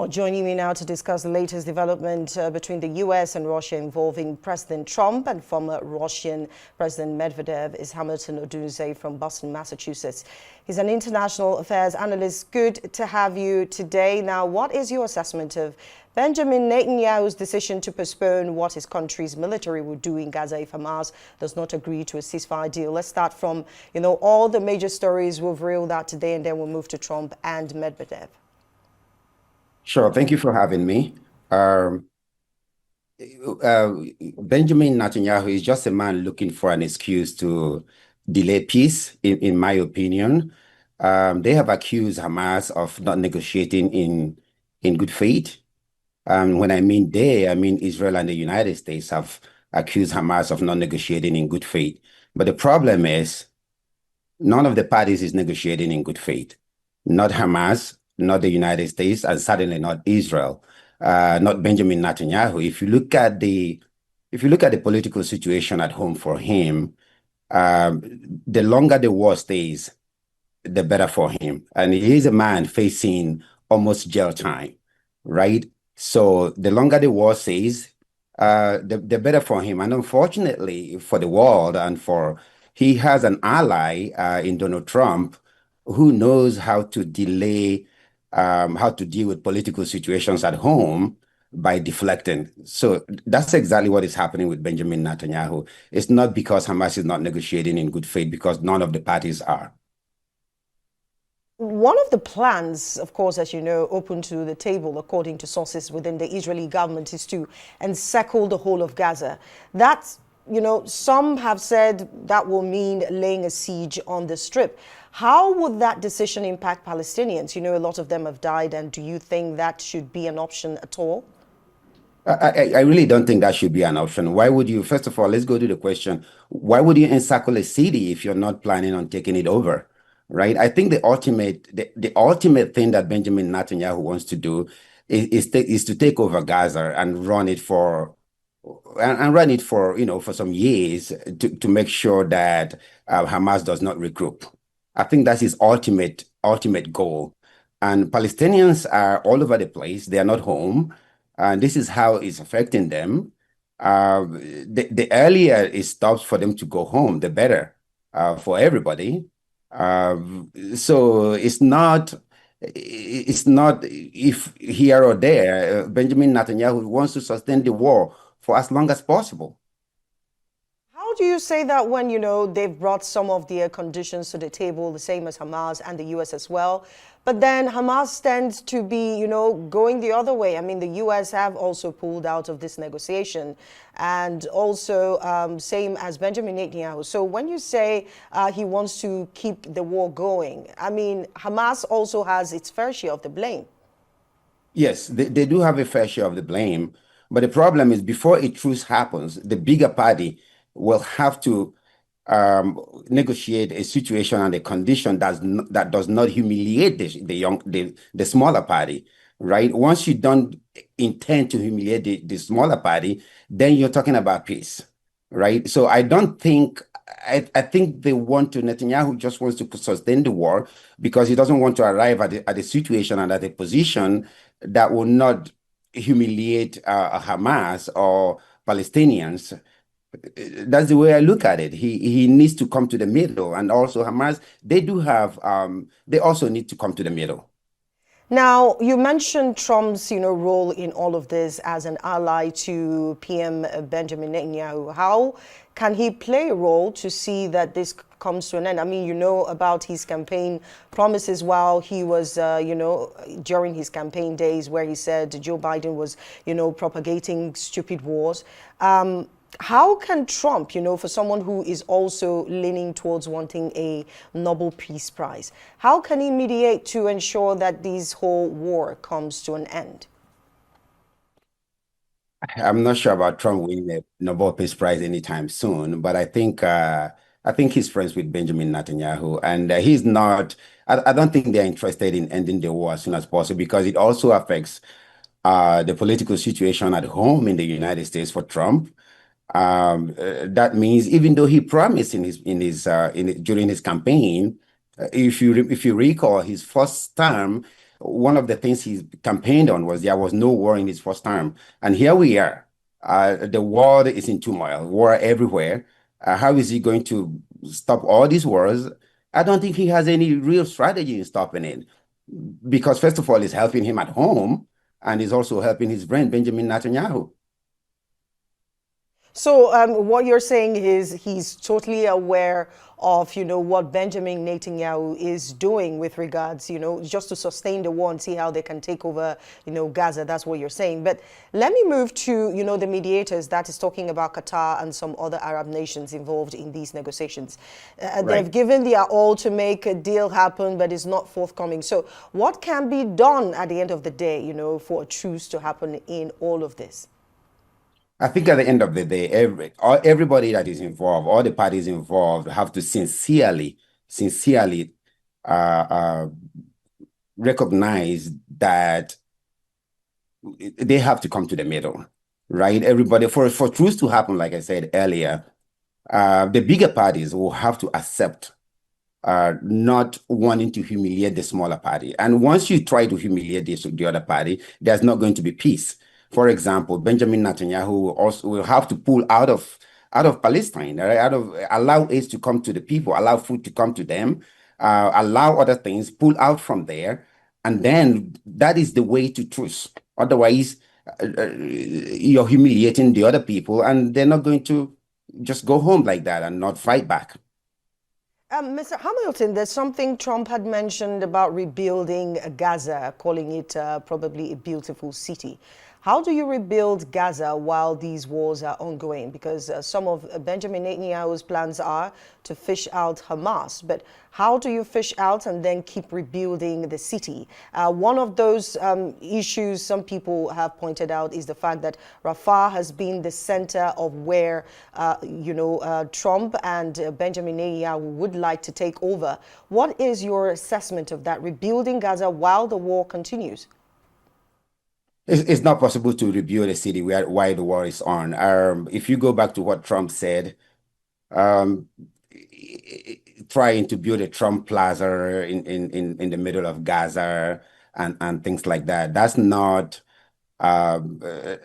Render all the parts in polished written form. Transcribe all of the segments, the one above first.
Well, joining me now to discuss the latest development between the U.S. and Russia involving President Trump and former Russian President Medvedev is Hamilton Odunze from Boston, Massachusetts. He's an international affairs analyst. Good to have you today. Now, what is your assessment of Benjamin Netanyahu's decision to postpone what his country's military will do in Gaza if Hamas does not agree to a ceasefire deal? Let's start from, all the major stories we've reeled out today, and then we'll move to Trump and Medvedev. Sure. Thank you for having me. Benjamin Netanyahu is just a man looking for an excuse to delay peace, in my opinion. They have accused Hamas of not negotiating in good faith. When I mean they, I mean Israel and the United States have accused Hamas of not negotiating in good faith. But the problem is none of the parties is negotiating in good faith. Not Hamas, not the United States, and certainly not Israel, not Benjamin Netanyahu. If you look at the political situation at home for him, the longer the war stays, the better for him. And he is a man facing almost jail time, right? So the longer the war stays, the better for him. And unfortunately for the world and he has an ally in Donald Trump who knows how to delay how to deal with political situations at home by deflecting. So that's exactly what is happening with Benjamin Netanyahu. It's not because Hamas is not negotiating in good faith, because none of the parties are. One of the plans, of course, as you know, open to the table, according to sources within the Israeli government, is to encircle the whole of Gaza. That's, some have said that will mean laying a siege on the Strip. How would that decision impact Palestinians? A lot of them have died, and do you think that should be an option at all? I really don't think that should be an option. Why would you, first of all, let's go to the question, why would you encircle a city if you're not planning on taking it over, right? I think the ultimate thing that Benjamin Netanyahu wants to do is to take over Gaza and run it for for some years to make sure that Hamas does not regroup. I think that's his ultimate goal. And Palestinians are all over the place. They are not home. And this is how it's affecting them. The earlier it stops for them to go home, the better for everybody. So it's not if here or there. Benjamin Netanyahu wants to sustain the war for as long as possible. How do you say that when, they've brought some of their conditions to the table, the same as Hamas and the U.S. as well, but then Hamas tends to be, going the other way? I mean, the U.S. have also pulled out of this negotiation, and also same as Benjamin Netanyahu. So when you say he wants to keep the war going, I mean, Hamas also has its fair share of the blame. Yes, they do have a fair share of the blame. But the problem is before a truce happens, the bigger party will have to negotiate a situation and a condition that does not humiliate the smaller party, right? Once you don't intend to humiliate the smaller party, then you're talking about peace, right? So I don't think, I think Netanyahu just wants to sustain the war because he doesn't want to arrive at a situation and at a position that will not humiliate Hamas or Palestinians. That's the way I look at it. He needs to come to the middle, and also Hamas, they also need to come to the middle. Now, you mentioned Trump's, role in all of this as an ally to PM Benjamin Netanyahu. How can he play a role to see that this comes to an end? I mean, about his campaign promises while he was, during his campaign days where he said Joe Biden was, propagating stupid wars. How can Trump, for someone who is also leaning towards wanting a Nobel Peace Prize, how can he mediate to ensure that this whole war comes to an end? I'm not sure about Trump winning the Nobel Peace Prize anytime soon, but I think he's friends with Benjamin Netanyahu, and he's not. I don't think they're interested in ending the war as soon as possible because it also affects the political situation at home in the United States for Trump. That means even though he promised during his campaign, if you recall his first term, one of the things he campaigned on was there was no war in his first term. And here we are. The world is in turmoil, war everywhere. How is he going to stop all these wars? I don't think he has any real strategy in stopping it. Because, first of all, it's helping him at home, and it's also helping his friend, Benjamin Netanyahu. So what you're saying is he's totally aware of, what Benjamin Netanyahu is doing with regards, just to sustain the war and see how they can take over, Gaza. That's what you're saying. But let me move to, the mediators that is talking about Qatar and some other Arab nations involved in these negotiations. Right. They've given their all to make a deal happen, but it's not forthcoming. So what can be done at the end of the day, for a truce to happen in all of this? I think at the end of the day, everybody that is involved, all the parties involved, have to sincerely uh, uh, recognize that they have to come to the middle, right? Everybody, for truth to happen, like I said earlier, the bigger parties will have to accept not wanting to humiliate the smaller party. And once you try to humiliate the other party, there's not going to be peace. For example, Benjamin Netanyahu will have to pull out of Palestine, right? Allow aid to come to the people, allow food to come to them, allow other things, pull out from there, and then that is the way to truce. Otherwise, you're humiliating the other people, and they're not going to just go home like that and not fight back. Mr. Hamilton, there's something Trump had mentioned about rebuilding Gaza, calling it probably a beautiful city. How do you rebuild Gaza while these wars are ongoing? Because some of Benjamin Netanyahu's plans are to fish out Hamas. But how do you fish out and then keep rebuilding the city? One of those issues some people have pointed out is the fact that Rafah has been the center of where, Trump and Benjamin Netanyahu would like to take over. What is your assessment of that, rebuilding Gaza while the war continues? It's not possible to rebuild a city while the war is on. If you go back to what Trump said, um, trying to build a Trump Plaza in the middle of Gaza and things like that, um, uh,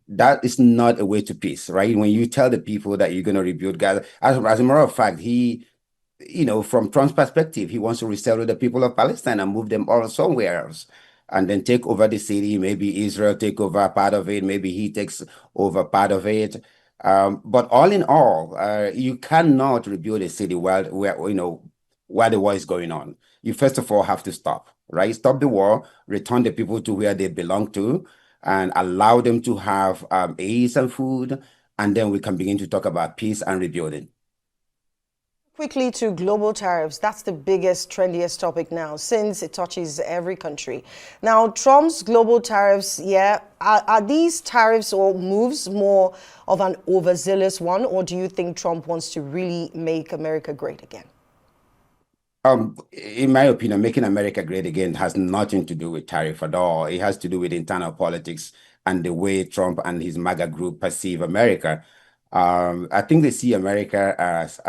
that is not a way to peace, right? When you tell the people that you're going to rebuild Gaza, as a matter of fact, from Trump's perspective, he wants to resettle the people of Palestine and move them all somewhere else, and then take over the city. Maybe Israel take over part of it. Maybe he takes over part of it. But all in all, you cannot rebuild a city while the war is going on. You first of all have to stop, right? Stop the war, return the people to where they belong to, and allow them to have aid and food, and then we can begin to talk about peace and rebuilding. Quickly to global tariffs. That's the biggest, trendiest topic now since it touches every country. Now, Trump's global tariffs, are these tariffs or moves more of an overzealous one, or do you think Trump wants to really make America great again? In my opinion, making America great again has nothing to do with tariff at all. It has to do with internal politics and the way Trump and his MAGA group perceive America. I think they see America as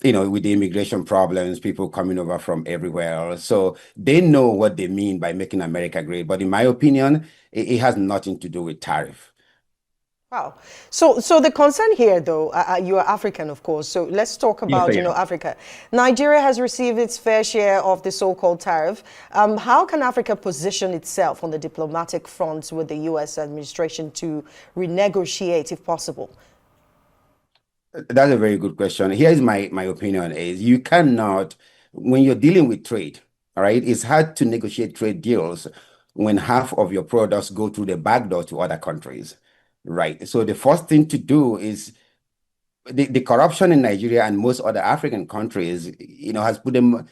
with the immigration problems, people coming over from everywhere else. So they know what they mean by making America great. But in my opinion, it has nothing to do with tariff. Wow. So the concern here, though, you are African, of course. So let's talk Yes, about, I am. Africa. Nigeria has received its fair share of the so-called tariff. How can Africa position itself on the diplomatic front with the U.S. administration to renegotiate, if possible? That's a very good question. Here's my opinion is you cannot, when you're dealing with trade, all right, it's hard to negotiate trade deals when half of your products go through the back door to other countries, right? So the first thing to do is the corruption in Nigeria and most other African countries, has put them,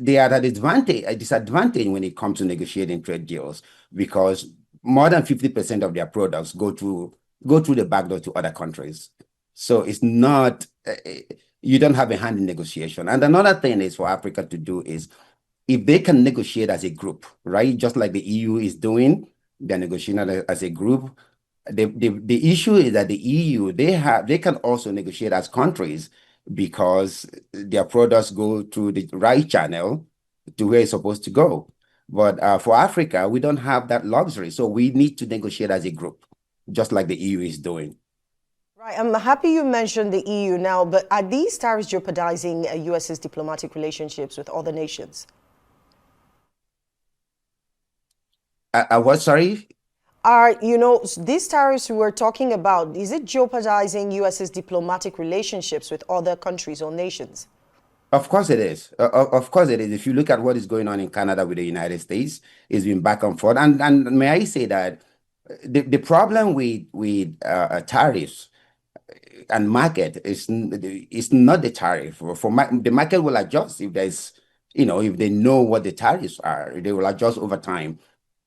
they are at a disadvantage when it comes to negotiating trade deals because more than 50% of their products go through the back door to other countries. So it's not, you don't have a hand in negotiation. And another thing is for Africa to do is if they can negotiate as a group, right? Just like the EU is doing, they're negotiating as a group. The issue is that the EU, they can also negotiate as countries because their products go through the right channel. to where it's supposed to go. But for Africa, we don't have that luxury. So we need to negotiate as a group, just like the EU is doing. Right, I'm happy you mentioned the EU now, but are these tariffs jeopardizing US's diplomatic relationships with other nations? What, sorry? Are, these tariffs we're talking about, is it jeopardizing US's diplomatic relationships with other countries or nations? Of course it is. Of course it is. If you look at what is going on in Canada with the United States, it's been back and forth. And may I say that the problem with tariffs and market is not the tariff. The market will adjust if there's, if they know what the tariffs are, they will adjust over time.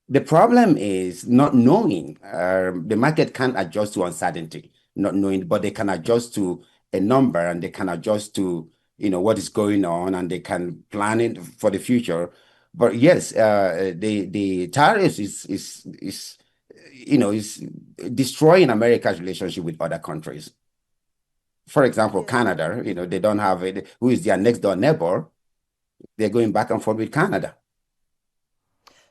The problem is not knowing. The market can't adjust to uncertainty, not knowing, but they can adjust to a number and they can adjust to, what is going on and they can plan it for the future. But yes, the tariffs is destroying America's relationship with other countries. For example, Yeah. Canada, they don't have it. Who is their next door neighbor? They're going back and forth with Canada.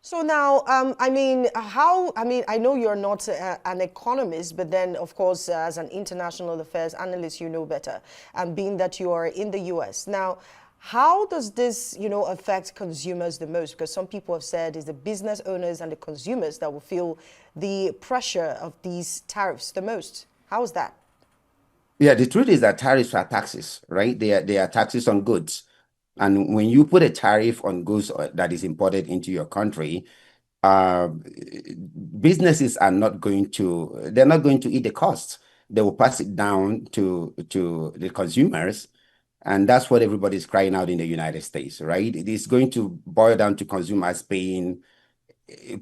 So now, I know you're not an economist, but then, of course, as an international affairs analyst, you know better, and being that you are in the US. Now, how does this, affect consumers the most? Because some people have said it's the business owners and the consumers that will feel the pressure of these tariffs the most. How is that? Yeah, the truth is that tariffs are taxes, right? They are taxes on goods. And when you put a tariff on goods that is imported into your country, uh, businesses are not going to, they're not going to eat the costs. They will pass it down to the consumers. And that's what everybody's crying out in the United States, right? It is going to boil down to consumers paying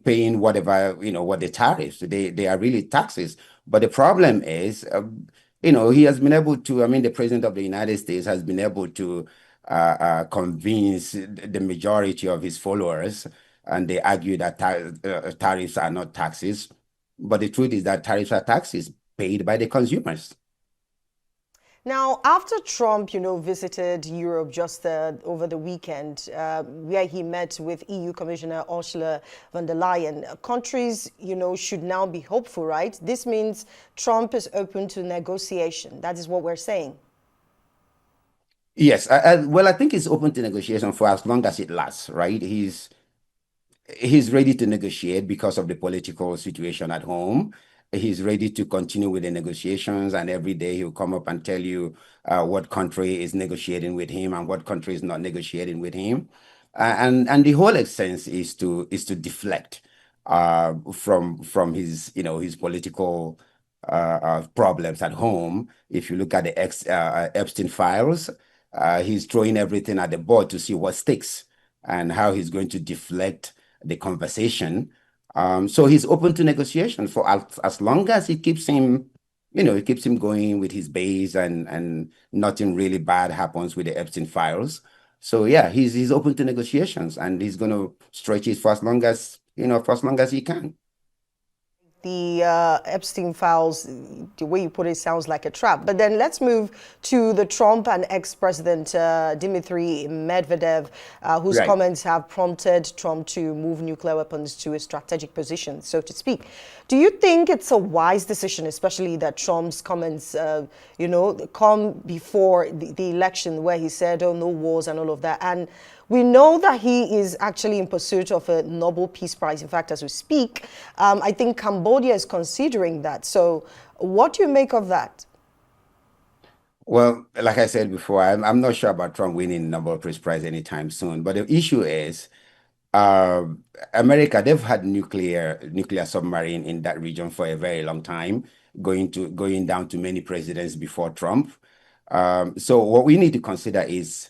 whatever, what the tariffs, they are really taxes. But the problem is, he has been able to, the president of the United States has been able to convince the majority of his followers, and they argue that tariffs are not taxes. But the truth is that tariffs are taxes paid by the consumers. Now, after Trump, visited Europe just over the weekend, where he met with EU Commissioner Ursula von der Leyen, countries, should now be hopeful, right? This means Trump is open to negotiation. That is what we're saying. Yes, well, I think he's open to negotiation for as long as it lasts, right? He's ready to negotiate because of the political situation at home. He's ready to continue with the negotiations, and every day he'll come up and tell you what country is negotiating with him and what country is not negotiating with him. And the whole essence is to deflect from his political problems at home. If you look at the Epstein files, he's throwing everything at the board to see what sticks and how he's going to deflect the conversation. So he's open to negotiation for as long as it keeps him going with his base and nothing really bad happens with the Epstein files. So yeah, he's open to negotiations and he's going to stretch it for as long as he can. The Epstein files, the way you put it sounds like a trap. But then let's move to the Trump and ex-president Dmitry Medvedev, whose Right. comments have prompted Trump to move nuclear weapons to a strategic position, so to speak. Do you think it's a wise decision, especially that Trump's comments, come before the election where he said, oh, no wars and all of that? And we know that he is actually in pursuit of a Nobel Peace Prize. In fact, as we speak, I think Cambodia is considering that. So what do you make of that? Well, like I said before, I'm not sure about Trump winning the Nobel Peace Prize anytime soon. But the issue is, uh, America, they've had nuclear submarine in that region for a very long time, going down to many presidents before Trump. So what we need to consider is,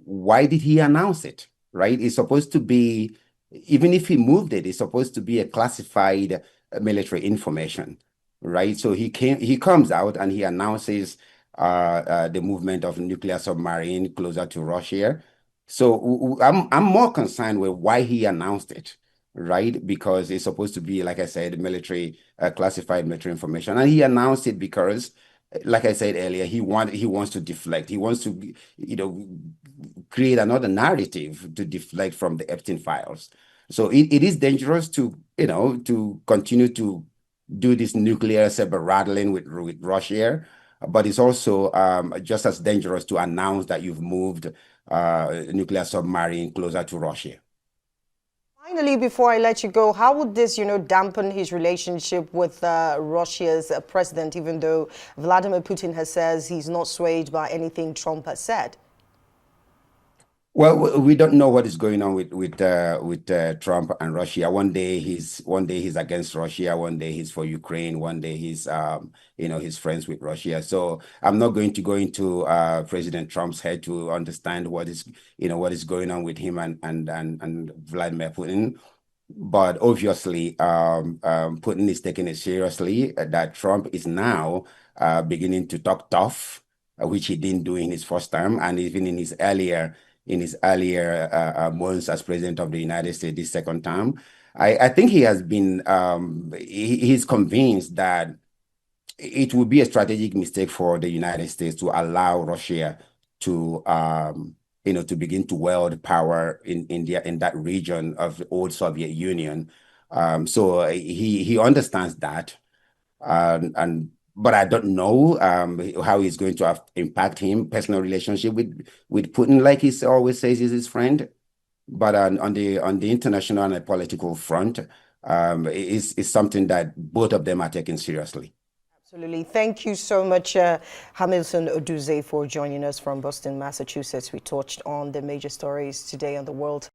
why did he announce it? Right? It's supposed to be, even if he moved it, it's supposed to be a classified military information, right? So he comes out and he announces the movement of nuclear submarine closer to Russia. So I'm more concerned with why he announced it, right? Because it's supposed to be, like I said, classified military information, and he announced it because, like I said earlier, he wants to deflect. He wants to, create another narrative to deflect from the Epstein files. So it is dangerous to, to continue to do this nuclear saber rattling with Russia, but it's also just as dangerous to announce that you've moved a nuclear submarine closer to Russia. Finally, before I let you go, how would this, dampen his relationship with Russia's president, even though Vladimir Putin has says he's not swayed by anything Trump has said? Well, we don't know what is going on with Trump and Russia. One day he's against Russia. One day he's for Ukraine. One day he's friends with Russia. So I'm not going to go into President Trump's head to understand what is going on with him and Vladimir Putin. But obviously, Putin is taking it seriously that Trump is now beginning to talk tough, which he didn't do in his first term, and even in his earlier months as president of the United States this second term. I think he has been he's convinced that it would be a strategic mistake for the United States to allow Russia to to begin to wield power in that region of the old Soviet Union. So he understands that, but I don't know how he's going to impact him personal relationship with Putin, like he always says is his friend. But on the international and the political front, it's something that both of them are taking seriously. Absolutely. Thank you so much, Hamilton Odunze, for joining us from Boston, Massachusetts. We touched on the major stories today on the world.